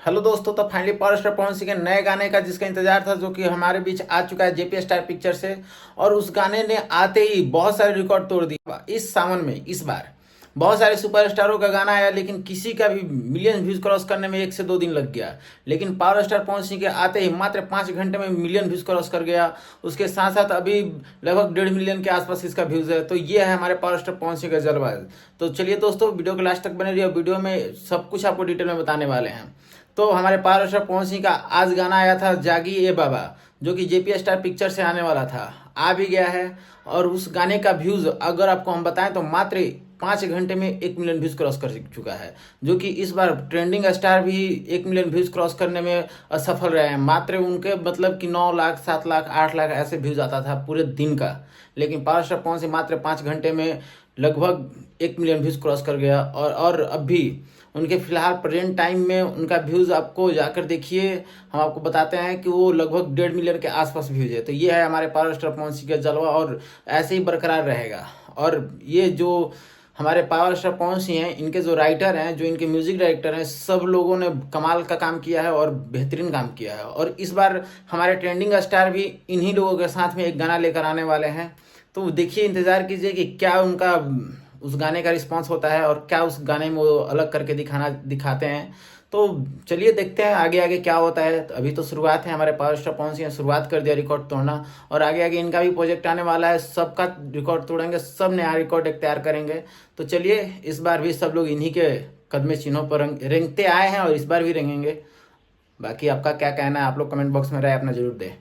Hello दोस्तों, तो finally power star Pawan Singh के नए गाने का जिसका इंतजार था, जो कि हमारे बीच आ चुका है जेपी स्टार पिक्चर से। और उस गाने ने आते ही बहुत सारे रिकॉर्ड तोड़ दिया। इस सावन में इस बार बहुत सारे सुपरस्टारों का गाना आया, लेकिन किसी का भी मिलियन व्यूज क्रॉस करने में 1 से 2 दिन लग गया। लेकिन पावर स्टार पवन सिंह के आते ही मात्र 5 घंटे में मिलियन व्यूज क्रॉस कर गया। उसके साथ साथ अभी लगभग 1.5 मिलियन के आसपास इसका व्यूज है। तो ये है हमारे पावर स्टार पवन सिंह का जलवा। तो चलिए दोस्तों, वीडियो के लास्ट तक बने रहिए। वीडियो में सब कुछ आपको डिटेल में बताने वाले हैं। तो हमारे पावर स्टार पवन सिंह का आज गाना आया था जागी ए बाबा, जो कि जेपी स्टार पिक्चर से आने वाला था, आ भी गया है। और उस गाने का व्यूज अगर आपको हम बताएं तो मात्र 5 घंटे में 1 मिलियन व्यूज क्रॉस कर चुका है, जो कि इस बार ट्रेंडिंग स्टार भी 1 मिलियन व्यूज क्रॉस करने में असफल रहे हैं। मात्र उनके मतलब कि 9 लाख 7 लाख 8 लाख ऐसे व्यूज आता था पूरे दिन का, लेकिन पावर स्टार पवन सिंह मात्र 5 घंटे में लगभग 1 मिलियन व्यूज क्रॉस कर गया। और अभी उनके फिलहाल प्रेजेंट टाइम में उनका व्यूज़ आपको जाकर देखिए, हम आपको बताते हैं कि वो लगभग 1.5 मिलियन के आसपास व्यूज है। तो ये है हमारे पावर स्टार पवन सिंह का जलवा, और ऐसे ही बरकरार रहेगा। और ये जो हमारे पावर स्टार पवन सिंह हैं, इनके जो राइटर हैं, जो इनके म्यूजिक डायरेक्टर हैं, सब लोगों ने कमाल का काम किया है और बेहतरीन काम किया है। और इस बार हमारे ट्रेंडिंग स्टार भी इन्हीं लोगों के साथ में एक गाना लेकर आने वाले हैं। तो देखिए, इंतज़ार कीजिए कि क्या उनका उस गाने का रिस्पांस होता है और क्या उस गाने में वो अलग करके दिखाते हैं। तो चलिए देखते हैं आगे आगे क्या होता है। तो अभी तो शुरुआत है, हमारे पावर स्टार पवन सिंह ने शुरुआत कर दिया रिकॉर्ड तोड़ना, और आगे आगे इनका भी प्रोजेक्ट आने वाला है। सबका रिकॉर्ड तोड़ेंगे, सब नया रिकॉर्ड एक तैयार करेंगे। तो चलिए, इस बार भी सब लोग इन्हीं के कदमे चिन्हों पर रेंगते आए हैं और इस बार भी रेंगेंगे। बाकी आपका क्या कहना है, आप लोग कमेंट बॉक्स में राय अपना जरूर दें।